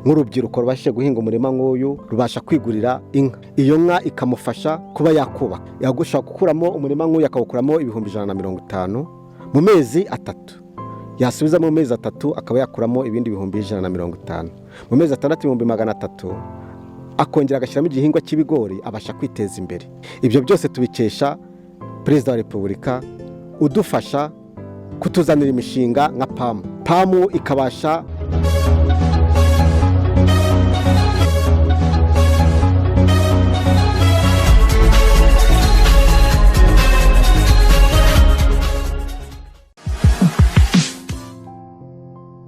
nk'urubyiruko rubashije guhinga umurima nk'uyu rubasha kwigurira inka, iyo nka ikamufasha kuba yakubaka, yagushaka gukuramo umurima nk'uyu akawukuramo 150 mu mezi 3, yasubiza mu mezi 3 akaba yakuramo ibindi 150, mu mezi 6 300, akongera agashyiramo igihingwa cy'ibigori, abasha kwiteza imbere. Ibyo byose tubikesha Perezida wa Repubulika udufasha kutuzanira imishinga nka pamu ikabasha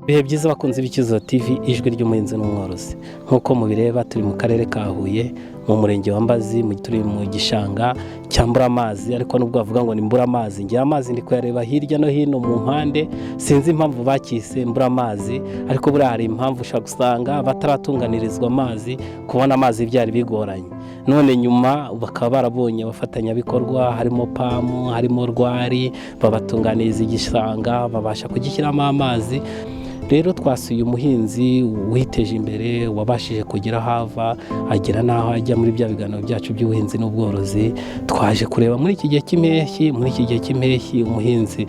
Bihe byiza bakunze Bikizo TV, ijwi ry'umuhinzi n'umworozi. Nkuko mubireba turi mu karere ka Huye, mu murenge wa Mbazi, turi mu gishanga cyambura amazi, ariko nubwo bavuga ngo ni mbura amazi, ngira amazi ndi kuyareba hirya no hino mu mpande, sinzi impamvu bakise mbura amazi, ariko buri hari impamvu ushaka gusanga bataratunganirizwa amazi, kubona amazi byari bigoranye. None nyuma bakaba barabonye abafatanyabikorwa, harimo pamu, harimo rwari, babatunganiriza igishanga, babasha kugishyiramo amazi. Rero twasuye umuhinzi witeje imbere, wabashije kugira hava agera naho ajya muri bya biganiro byacu by'ubuhinzi n'ubworozi. Twaje kureba muri iki gihe cy'impeshyi umuhinzi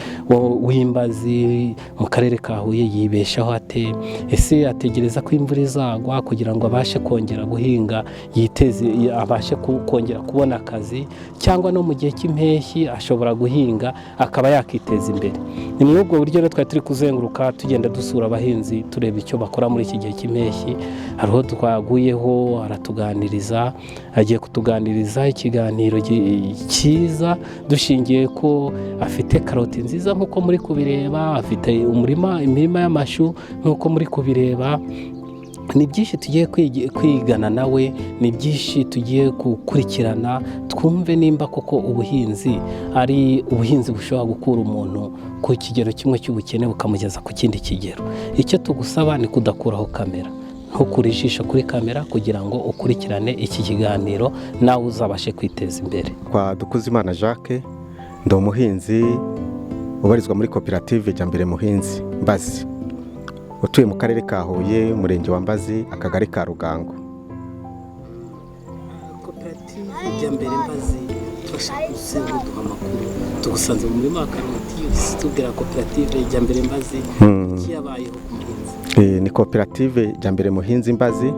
w'Imbazi mu karere ka Huye yibeshaho ate, ese ategereza ko imvura izagwa kugira ngo abashe kongera guhinga, abashe kongera kubona akazi, cyangwa no mu gihe cy'impeshyi ashobora guhinga akaba yakiteza imbere. Ni muri ubwo buryo rero twari turi kuzenguruka tugenda dusura abahinzi, tureba icyo bakora muri iki gihe cy'impeshyi. Hariho twaguyeho aratuganiriza, agiye kutuganiriza ikiganiro cyiza, dushingiye ko afite karoti nziza nk'uko muri kubireba, afite imirima y'amashu nk'uko muri kubireba. Ni byinshi tugiye kwigana nawe, ni byinshi tugiye gukurikirana, twumve nimba koko ubuhinzi ari ubuhinzi bushobora gukura umuntu ku kigero kimwe cy'ubukene bukamugeza ku kindi kigero. Icyo tugusaba ni kudakuraho kamera, ntukure ijisho kuri kamera kugira ngo ukurikirane iki kiganiro nawe uzabashe kwiteza imbere. Kwa Dukuzimana Jacques, ndi umuhinzi ubarizwa muri koperative Jyambere Muhinzi Mbazi, utuye mu karere ka Huye, umurenge wa Mbazi, akagari ka Rugango. Koperative Jyambere Mbazi, turashaka kuduha amakuru. Tugusanze mu murima wa karoti, tubwira koperative Jyambere Mbazi iki yabayeho ku muhinzi. Ni koperative Jyambere Muhinzi Mbazi,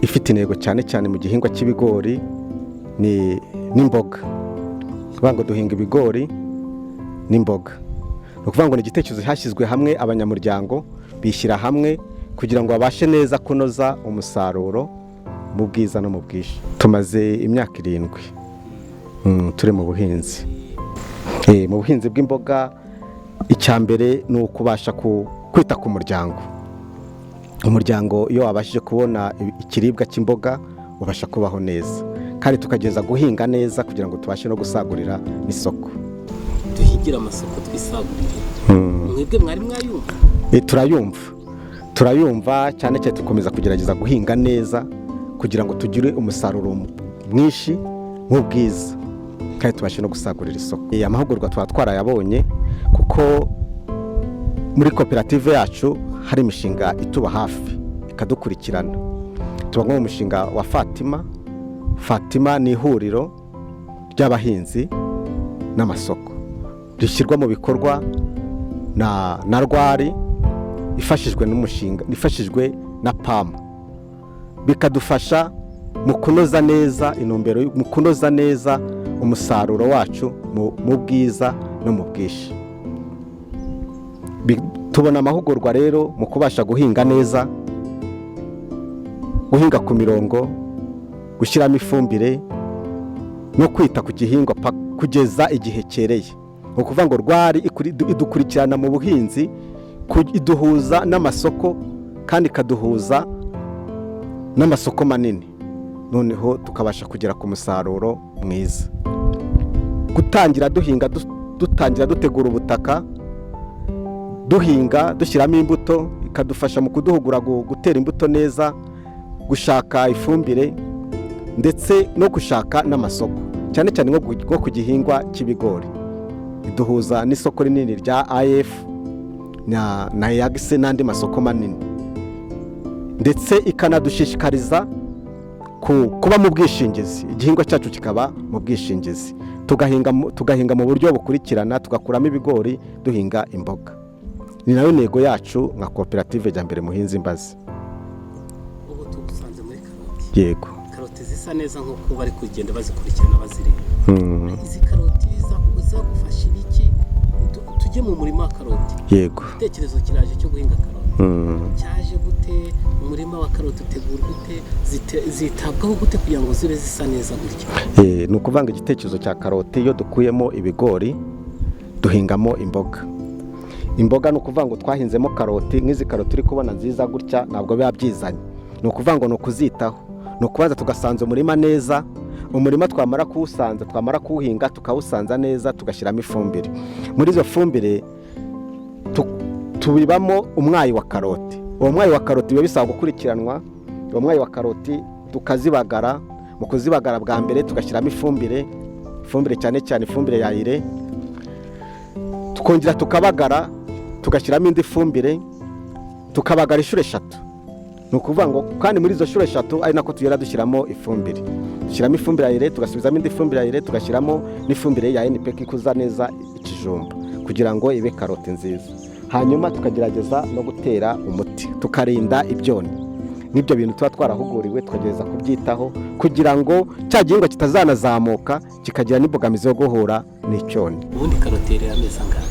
ifite intego cyane cyane mu gihingwa cy'ibigori n'imboga. Kuvuga ngo duhinga ibigori n'imboga, ni ukuvuga ngo ni igitekerezo hashyizwe hamwe, abanyamuryango bishyira hamwe kugira ngo babashe neza kunoza umusaruro mu bwiza no mu bwinshi. Tumaze imyaka 7 turi mu buhinzi. Mu buhinzi bw'imboga, icyambere ni ukubasha kwita ku muryango. Umuryango iyo wabashije kubona ikiribwa cy'imboga ubasha kubaho neza, kandi tukageza guhinga neza kugira ngo tubashe no gusagurira n'isoko. Duhigira amasoko twisagurire. Mwebwe mwari mwayumva? Turayumva cyane cyane dukomeza kugerageza guhinga neza kugira ngo tugire umusaruro mwinshi mu bwiza, kandi tubashe no gusagurira isoko. Amahugurwa twarayabonye kuko muri koperative yacu hari imishinga ituba hafi ikadukurikirana. Tuba mu mushinga wa Fatima ni ihuriro ry'abahinzi n'amasoko rishyirwa mu bikorwa na rwari, ifashijwe na pamu, bikadufasha mu kunoza neza mu kunoza neza umusaruro wacu mu bwiza no mu bwinshi. Tubona amahugurwa rero mu kubasha guhinga neza, guhinga ku mirongo, gushyiramo ifumbire no kwita ku gihingwa kugeza igihe cyereye. Ni ukuvuga ngo rwari idukurikirana mu buhinzi, iduhuza n'amasoko kandi ikaduhuza n'amasoko manini, noneho tukabasha kugera ku musaruro mwiza. Gutangira dutangira dutegura ubutaka, duhinga, dushyiramo imbuto, ikadufasha mu kuduhugura gutera imbuto neza, gushaka ifumbire ndetse no gushaka n'amasoko, cyane cyane nko ku gihingwa cy'ibigori. Iduhuza n'isoko rinini rya AF na Yagse n'andi masoko manini. ndetse ikanadushishikariza kuba mu bwishingizi, igihingwa cyacu kikaba mu bwishingizi, tugahinga mu buryo bukurikirana, tugakuramo ibigori duhinga imboga. Ni nayo ntego yacu nka koperative Jyambere Muhinzi Mbazi. ubu tugusanze muri karoti. Yego. Karoti zisa neza nk'uko bari kugenda bazikurikirana bazireba. Izi karoti zagufasha iki? Tujye mu murima wa karoti. Yego. Igitekerezo kiraje cyo guhinga karoti. Cyaje gute? Umurima wa karoti utegura gute? Zitabwaho gute kugira ngo zibe zisa neza gutya? Ni ukuvanga igitekerezo cya karoti, iyo dukuyemo ibigori duhingamo imboga. Imboga ni ukuvuga ngo twahinzemo karoti, nk'izi karoti uri kubona nziza gutya ntabwo biba byizanye. Ni ukuvuga ngo ni ukuzitaho, ni ukubanza tugasanza umurima neza. Umurima twamara kuwusanza, twamara kuwuhinga tukawusanza neza, tugashyiramo ifumbire. Muri izo fumbire tubibamo umwayi wa karoti. Uwo mwayi wa karoti biba bisaba gukurikiranwa. Uwo mwayi wa karoti tukazibagara. Mu kuzibagara bwa mbere tugashyiramo ifumbire cyane cyane ifumbire ya ire, tukongera tukabagara, tugashyiramo indi fumbire, tukabagara inshuro 3. Ni ukuvuga ngo kandi muri izo nshuro 3 ari nako tugera dushyiramo ifumbire. Dushyiramo ifumbire ya ire, tugasubizamo indi fumbire ya ire, tugashyiramo n'ifumbire ya NPK ikuza neza ikijumba kugira ngo ibe karoti nziza. Hanyuma tukagerageza no gutera umuti, tukarinda ibyonnyi. N'ibyo bintu tuba twarahuguriwe tukagereza kubyitaho kugira ngo cya gihingwa kitazanazamuka kikagira n'imbogamizi yo guhura n'icyonnyi. Ubundi karoti yari amezi angahe?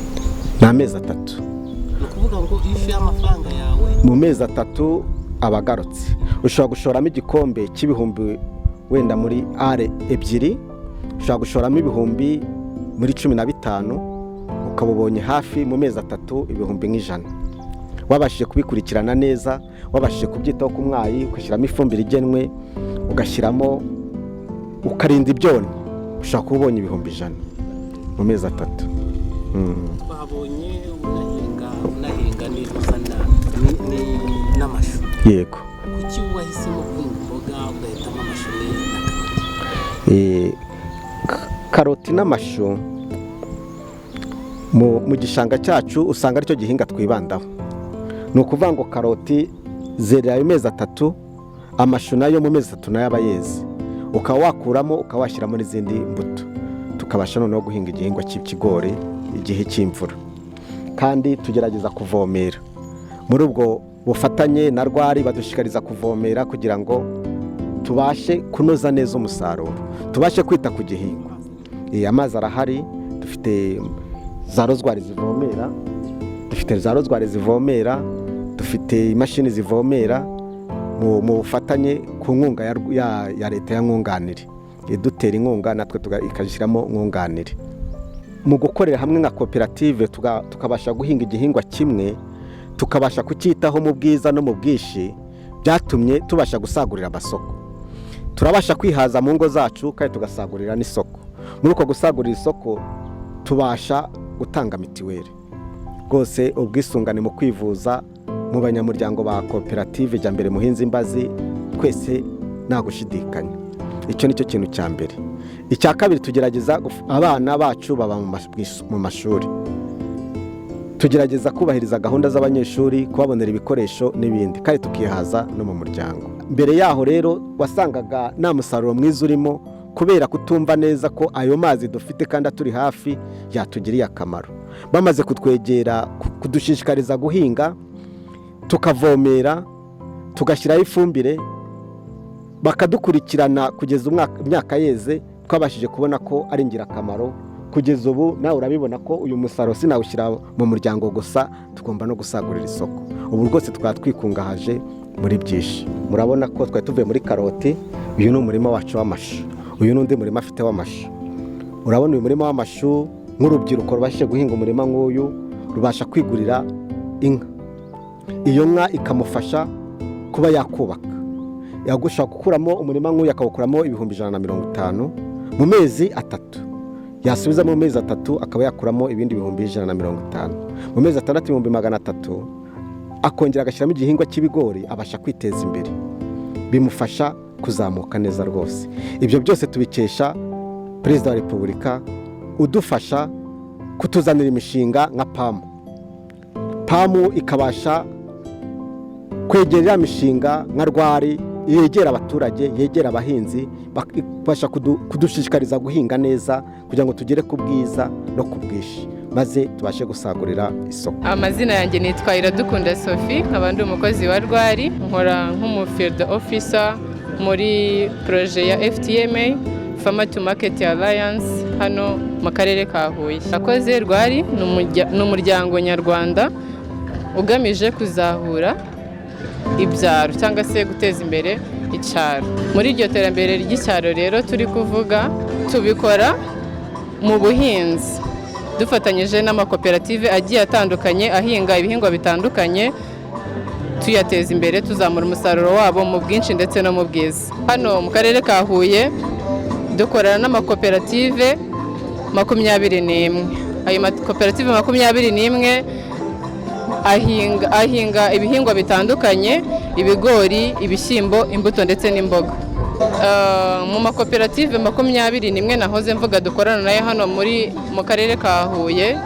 Ni amezi 3. Ni ukuvuga ngo iyo ufite amafaranga yawe mu mezi 3 abagarutse, ushobora gushoramo igikombe cy'ibihumbi wenda muri are 2, ushobora gushoramo ibihumbi muri 15, ukaba ubonye hafi mu mezi 3 ibihumbi 100. Wabashije kubikurikirana neza, wabashije kubyitaho ku mwayi, ugashyiramo ifumbire igenwe, ugashyiramo ukarinda ibyonnyi, ushobora kuba ubonye ibihumbi 100 mu mezi 3. Twabonye unahinga n'amashu. Yego. Kuki wahisemo guhinga imboga ugahitamo amashu na karoti n'amashu mu gishanga cyacu usanga aricyo gihinga twibandaho. Ni ukuvuga ngo karoti zerera ayo mezi 3, amashu nayo mu mezi 3 nayo aba yeze, ukaba wakuramo ukaba washyiramo n'izindi mbuto, tukabasha noneho guhinga igihingwa cy'ikigori igihe cy'imvura. Kandi tugerageza kuvomera. Muri ubwo bufatanye na Rwari badushikariza kuvomera kugira ngo tubashe kunoza neza umusaruro, tubashe kwita ku gihingwa. Amazi arahari, dufite za rozwari zivomera, dufite imashini zivomera mu bufatanye ku nkunga ya leta ya nkunganire, idutera inkunga natwe ikashyiramo nkunganire. Mu gukorera hamwe nka koperative tukabasha guhinga igihingwa kimwe, tukabasha kucyitaho mu bwiza no mu bwishi, byatumye tubasha gusagurira amasoko. Turabasha kwihaza mu ngo zacu kandi tugasagurira n'isoko. Muri uko gusagurira isoko tubasha gutanga mitiweli. Rwose ubwisungane mu kwivuza mu banyamuryango ba koperative Jyambere Muhinzi Mbazi twese nta gushidikanya. Icyo nicyo kintu cya mbere. Icya kabiri, tugerageza abana bacu baba mu mashuri, tugerageza kubahiriza gahunda z'abanyeshuri, kubabonera ibikoresho n'ibindi, kandi tukihaza no mu muryango. Mbere yaho rero wasangaga nta musaruro mwiza urimo kubera kutumva neza ko ayo mazi dufite kandi aturi hafi yatugiriye akamaro. Bamaze kutwegera, kudushishikariza guhinga, tukavomera, tugashyiraho ifumbire, bakadukurikirana kugeza imyaka yeze, twabashije kubona ko ari ingirakamaro. Kugeza ubu nawe urabibona ko uyu musaruro sinawushyira mu muryango gusa, tugomba no gusagurira isoko. Ubu rwose twaba twikungahaje muri byinshi. Murabona ko twari tuvuye muri karoti, uyu ni umurima wacu w'amashu, uyu n'undi murima afite w'amashu. Urabona uyu murima w'amashu, nk'urubyiruko rubashije guhinga umurima nk'uyu rubasha kwigurira inka. Iyo nka ikamufasha kuba yakubaka. Yagushaka gukuramo umurima nk'uyu akawukuramo ibihumbi 150 mu mezi 3. Yasubiza mu mezi 3 akaba yakuramo ibindi ibihumbi 150. Mu mezi 6 ibihumbi 300 akongera agashyiramo igihingwa cy'ibigori, abasha kwiteza imbere. Bimufasha kuzamuka neza rwose. Ibyo byose tubikesha Perezida wa Repubulika udufasha kutuzanira imishinga nka PAMU ikabasha kwegera imishinga nka Rwari yegera abaturage, yegera abahinzi, bakabasha kudushishikariza guhinga neza kugira ngo tugere ku bwiza no ku bwinshi, maze tubashe gusagurira isoko. Amazina yanjye nitwa Iradukunda Sophie, nkaba ndi umukozi wa Rwari, nkora nk'umufield officer muri projet ya FTMA Farmer to Market Alliance hano mu karere ka Huye. Akoze Rwari ni umuryango nyarwanda ugamije kuzahura ibyaro cyangwa se guteza imbere icyaro. Muri iryo terambere ry'icyaro rero turi kuvuga, tubikora mu buhinzi dufatanyije n'amakoperative agiye atandukanye ahinga ibihingwa bitandukanye, tuyateza imbere, tuzamura umusaruro wabo mu bwinshi ndetse no mu bwiza. Hano mu karere ka Huye dukorana n'amakoperative 21. Ayo makoperative 21 ahinga ibihingwa bitandukanye, ibigori, ibishyimbo, imbuto ndetse n'imboga. Mu makoperative 21 nahoze mvuga dukorana nayo hano mu karere ka Huye,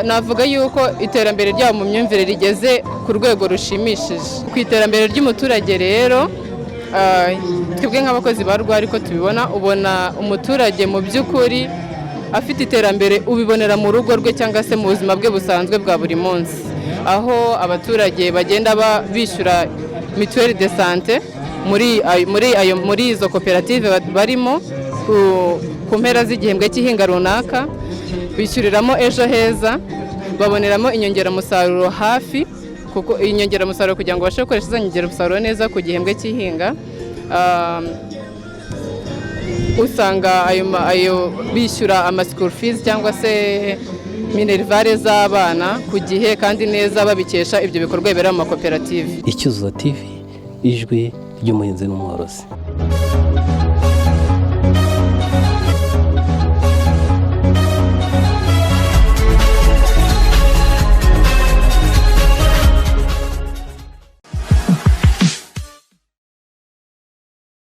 navuga yuko iterambere ryabo mu myumvire rigeze ku rwego rushimishije. Ku iterambere ry'umuturage rero, twebwe nk'abakozi ba Rwari ko tubibona, ubona umuturage mu by'ukuri afite iterambere ubibonera mu rugo rwe cyangwa se mu buzima bwe busanzwe bwa buri munsi, aho abaturage bagenda bishyura mituelle de santé muri izo koperative barimo ku mpera z'igihembwe cy'ihinga runaka, bishyuriramo ejo heza, baboneramo inyongeramusaruro hafi, kuko inyongeramusaruro kugira ngo babashe gukoresha izo nyongeramusaruro neza ku gihembwe cy'ihinga. Usanga ayo bishyura school fees cyangwa se minerivare z'abana ku gihe kandi neza, babikesha ibyo bikorwa bibera mu makoperative. Icyuzuzo TV, ijwi ry'umuhinzi n'umworozi.